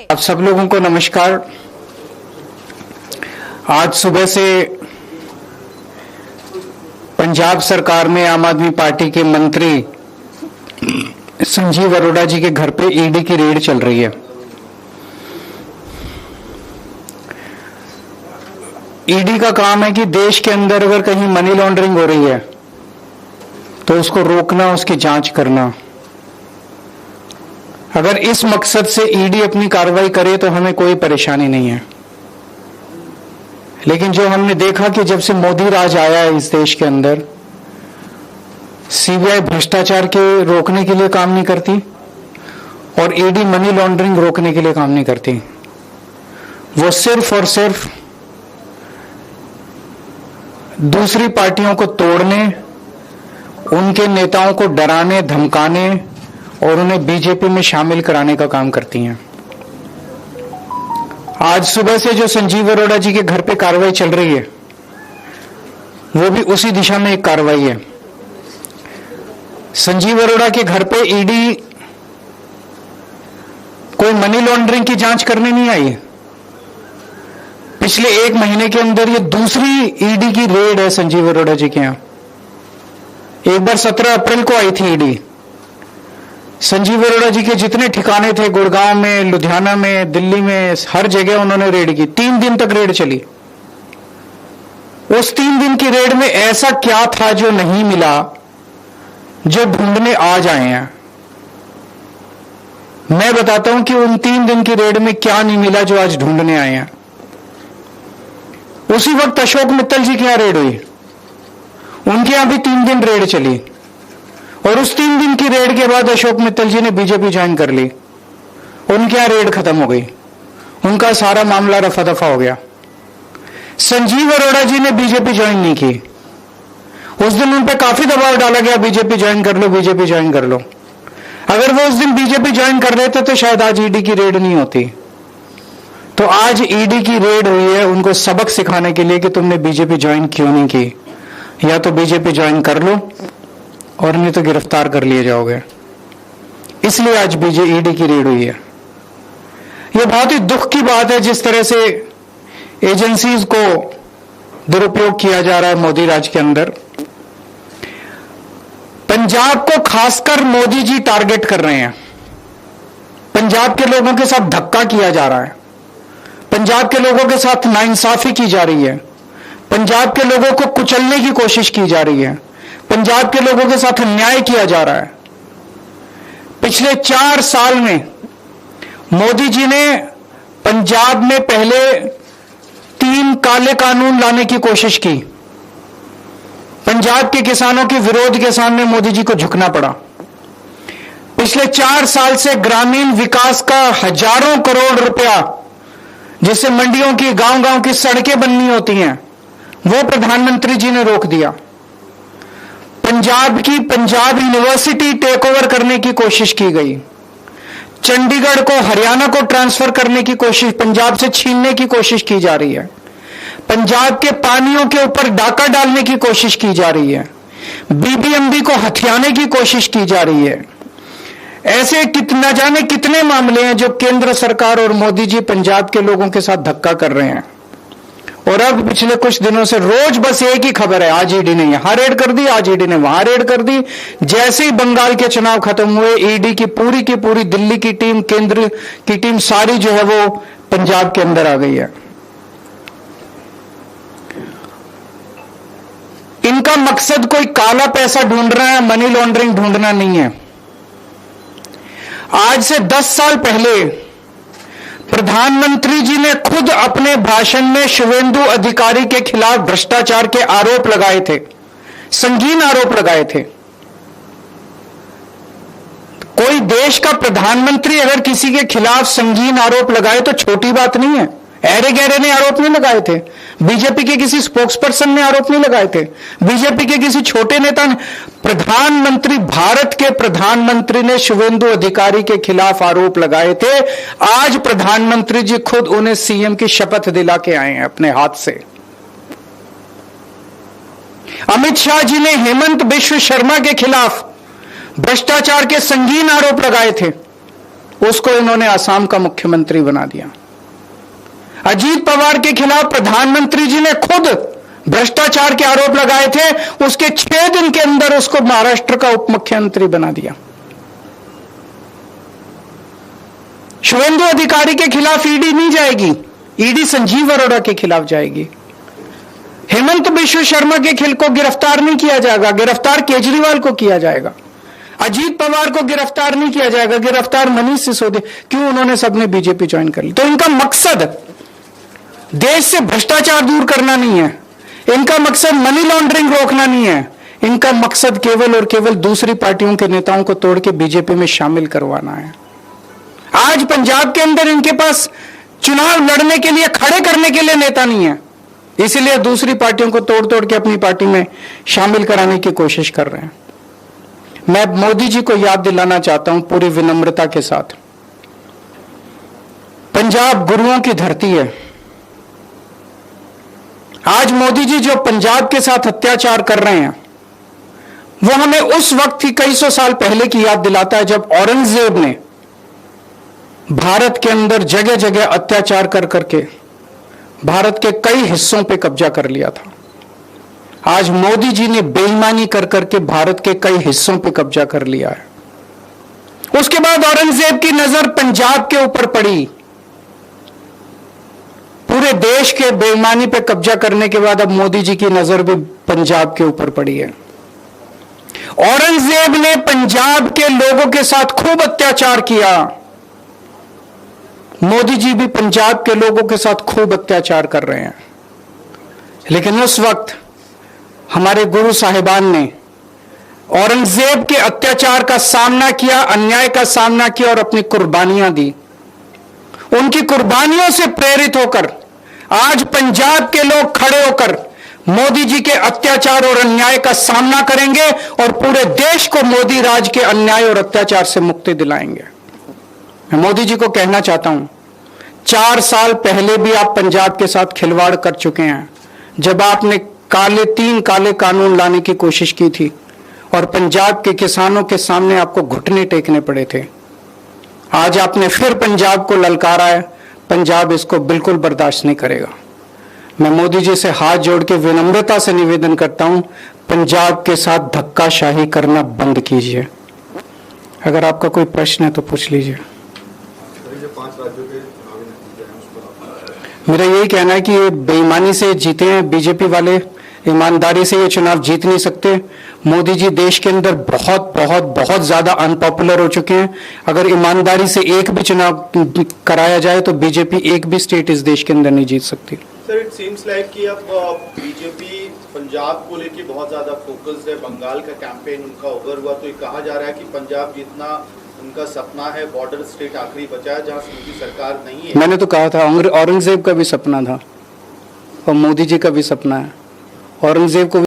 आप सब लोगों को नमस्कार। आज सुबह से पंजाब सरकार में आम आदमी पार्टी के मंत्री संजीव अरोड़ा जी के घर पे ईडी की रेड चल रही है। ईडी का काम है कि देश के अंदर अगर कहीं मनी लॉन्ड्रिंग हो रही है तो उसको रोकना, उसकी जांच करना। अगर इस मकसद से ईडी अपनी कार्रवाई करे तो हमें कोई परेशानी नहीं है। लेकिन जो हमने देखा कि जब से मोदी राज आया है इस देश के अंदर, सीबीआई भ्रष्टाचार के रोकने के लिए काम नहीं करती और ईडी मनी लॉन्ड्रिंग रोकने के लिए काम नहीं करती। वो सिर्फ और सिर्फ दूसरी पार्टियों को तोड़ने, उनके नेताओं को डराने, धमकाने और उन्हें बीजेपी में शामिल कराने का काम करती हैं। आज सुबह से जो संजीव अरोड़ा जी के घर पे कार्रवाई चल रही है वो भी उसी दिशा में एक कार्रवाई है। संजीव अरोड़ा के घर पे ईडी कोई मनी लॉन्ड्रिंग की जांच करने नहीं आई। पिछले एक महीने के अंदर ये दूसरी ईडी की रेड है संजीव अरोड़ा जी के यहां। एक बार 17 अप्रैल को आई थी ईडी। संजीव अरोड़ा जी के जितने ठिकाने थे, गुड़गांव में, लुधियाना में, दिल्ली में, हर जगह उन्होंने रेड की। 3 दिन तक रेड चली। उस 3 दिन की रेड में ऐसा क्या था जो नहीं मिला, जो ढूंढने आज आए हैं। मैं बताता हूं कि उन 3 दिन की रेड में क्या नहीं मिला जो आज ढूंढने आए हैं। उसी वक्त अशोक मित्तल जी के यहां रेड हुई, उनके यहां भी 3 दिन रेड चली और उस 3 दिन की रेड के बाद अशोक मित्तल जी ने बीजेपी ज्वाइन कर ली। उनके यहां रेड खत्म हो गई, उनका सारा मामला रफा दफा हो गया। संजीव अरोड़ा जी ने बीजेपी ज्वाइन नहीं की। उस दिन उन पर काफी दबाव डाला गया, बीजेपी ज्वाइन कर लो, बीजेपी ज्वाइन कर लो। अगर वो उस दिन बीजेपी ज्वाइन कर लेते तो शायद आज ईडी की रेड नहीं होती। तो आज ईडी की रेड हुई है उनको सबक सिखाने के लिए कि तुमने बीजेपी ज्वाइन क्यों नहीं की। या तो बीजेपी ज्वाइन कर लो और नहीं तो गिरफ्तार कर लिए जाओगे। इसलिए आज ईडी की रेड हुई है। यह बहुत ही दुख की बात है जिस तरह से एजेंसीज को दुरुपयोग किया जा रहा है मोदी राज के अंदर। पंजाब को खासकर मोदी जी टारगेट कर रहे हैं। पंजाब के लोगों के साथ धक्का किया जा रहा है, पंजाब के लोगों के साथ नाइंसाफी की जा रही है, पंजाब के लोगों को कुचलने की कोशिश की जा रही है, पंजाब के लोगों के साथ अन्याय किया जा रहा है। पिछले 4 साल में मोदी जी ने पंजाब में पहले 3 काले कानून लाने की कोशिश की। पंजाब के किसानों के विरोध के सामने मोदी जी को झुकना पड़ा। पिछले 4 साल से ग्रामीण विकास का हजारों करोड़ रुपया, जिससे मंडियों की, गांव-गांव की सड़कें बननी होती हैं, वो प्रधानमंत्री जी ने रोक दिया। पंजाब यूनिवर्सिटी टेक ओवर करने की कोशिश की गई। चंडीगढ़ को, हरियाणा को ट्रांसफर करने की कोशिश, पंजाब से छीनने की कोशिश की जा रही है। पंजाब के पानियों के ऊपर डाका डालने की कोशिश की जा रही है। बीबीएमबी को हथियाने की कोशिश की जा रही है। ऐसे न जाने कितने मामले हैं जो केंद्र सरकार और मोदी जी पंजाब के लोगों के साथ धक्का कर रहे हैं। और अब पिछले कुछ दिनों से रोज बस एक ही खबर है, आज ईडी ने यहां रेड कर दी, आज ईडी ने वहां रेड कर दी। जैसे ही बंगाल के चुनाव खत्म हुए, ईडी की पूरी दिल्ली की टीम, केंद्र की टीम सारी जो है वो पंजाब के अंदर आ गई है। इनका मकसद कोई काला पैसा ढूंढना है, मनी लॉन्ड्रिंग ढूंढना नहीं है। आज से 10 साल पहले प्रधानमंत्री जी ने खुद अपने भाषण में शुवेंदु अधिकारी के खिलाफ भ्रष्टाचार के आरोप लगाए थे, संगीन आरोप लगाए थे। कोई देश का प्रधानमंत्री अगर किसी के खिलाफ संगीन आरोप लगाए तो छोटी बात नहीं है। ऐरे गहरे ने आरोप नहीं लगाए थे, बीजेपी के किसी स्पोक्सपर्सन ने आरोप नहीं लगाए थे, बीजेपी के किसी छोटे नेता ने। प्रधानमंत्री, भारत के प्रधानमंत्री ने शुवेंदु अधिकारी के खिलाफ आरोप लगाए थे। आज प्रधानमंत्री जी खुद उन्हें सीएम की शपथ दिला के आए हैं अपने हाथ से। अमित शाह जी ने हेमंत बिश्व शर्मा के खिलाफ भ्रष्टाचार के संगीन आरोप लगाए थे। उसको इन्होंने असम का मुख्यमंत्री बना दिया। अजीत पवार के खिलाफ प्रधानमंत्री जी ने खुद भ्रष्टाचार के आरोप लगाए थे, उसके 6 दिन के अंदर उसको महाराष्ट्र का उप मुख्यमंत्री बना दिया। शुभेंदु अधिकारी के खिलाफ ईडी नहीं जाएगी, ईडी संजीव अरोड़ा के खिलाफ जाएगी। हेमंत बिश्व शर्मा के खिल को गिरफ्तार नहीं किया जाएगा, गिरफ्तार केजरीवाल को किया जाएगा। अजीत पवार को गिरफ्तार नहीं किया जाएगा, गिरफ्तार मनीष सिसोदिया। क्यों? उन्होंने सबने बीजेपी ज्वाइन कर ली। तो इनका मकसद देश से भ्रष्टाचार दूर करना नहीं है, इनका मकसद मनी लॉन्ड्रिंग रोकना नहीं है, इनका मकसद केवल और केवल दूसरी पार्टियों के नेताओं को तोड़ के बीजेपी में शामिल करवाना है। आज पंजाब के अंदर इनके पास चुनाव लड़ने के लिए, खड़े करने के लिए नेता नहीं है, इसलिए दूसरी पार्टियों को तोड़ तोड़ के अपनी पार्टी में शामिल कराने की कोशिश कर रहे हैं। मैं मोदी जी को याद दिलाना चाहता हूं पूरी विनम्रता के साथ, पंजाब गुरुओं की धरती है। आज मोदी जी जो पंजाब के साथ अत्याचार कर रहे हैं, वो हमें उस वक्त की कई सौ साल पहले की याद दिलाता है जब औरंगजेब ने भारत के अंदर जगह जगह अत्याचार कर करके भारत के कई हिस्सों पे कब्जा कर लिया था। आज मोदी जी ने बेईमानी कर करके भारत के कई हिस्सों पे कब्जा कर लिया है। उसके बाद औरंगजेब की नजर पंजाब के ऊपर पड़ी। पूरे देश के बेईमानी पे कब्जा करने के बाद अब मोदी जी की नजर भी पंजाब के ऊपर पड़ी है। औरंगजेब ने पंजाब के लोगों के साथ खूब अत्याचार किया, मोदी जी भी पंजाब के लोगों के साथ खूब अत्याचार कर रहे हैं। लेकिन उस वक्त हमारे गुरु साहिबान ने औरंगजेब के अत्याचार का सामना किया, अन्याय का सामना किया और अपनी कुर्बानियां दी। उनकी कुर्बानियों से प्रेरित होकर आज पंजाब के लोग खड़े होकर मोदी जी के अत्याचार और अन्याय का सामना करेंगे और पूरे देश को मोदी राज के अन्याय और अत्याचार से मुक्ति दिलाएंगे। मैं मोदी जी को कहना चाहता हूं, 4 साल पहले भी आप पंजाब के साथ खिलवाड़ कर चुके हैं, जब आपने 3 काले कानून लाने की कोशिश की थी और पंजाब के किसानों के सामने आपको घुटने टेकने पड़े थे। आज आपने फिर पंजाब को ललकारा है, पंजाब इसको बिल्कुल बर्दाश्त नहीं करेगा। मैं मोदी जी से हाथ जोड़ के विनम्रता से निवेदन करता हूं, पंजाब के साथ धक्काशाही करना बंद कीजिए। अगर आपका कोई प्रश्न है तो पूछ लीजिए। 5 राज्यों के चुनावी नतीजे हैं, उस पर मेरा यही कहना है कि ये बेईमानी से जीते हैं बीजेपी वाले, ईमानदारी से ये चुनाव जीत नहीं सकते। मोदी जी देश के अंदर बहुत बहुत बहुत ज्यादा अनपॉपुलर हो चुके हैं। अगर ईमानदारी से एक भी चुनाव कराया जाए तो बीजेपी एक भी स्टेट इस देश के अंदर नहीं जीत सकती। सर, इट सीम्स लाइक कि अब बीजेपी पंजाब को लेके बहुत ज्यादा फोकस्ड है। बंगाल का कैंपेन उनका ओवर हुआ तो ये कहा जा रहा है कि पंजाब जीतना उनका सपना है। बॉर्डर स्टेट आखिरी बचा है जहां उनकी सरकार नहीं है। मैंने तो कहा था औरंगजेब का भी सपना था और मोदी जी का भी सपना है। औरंगजेब को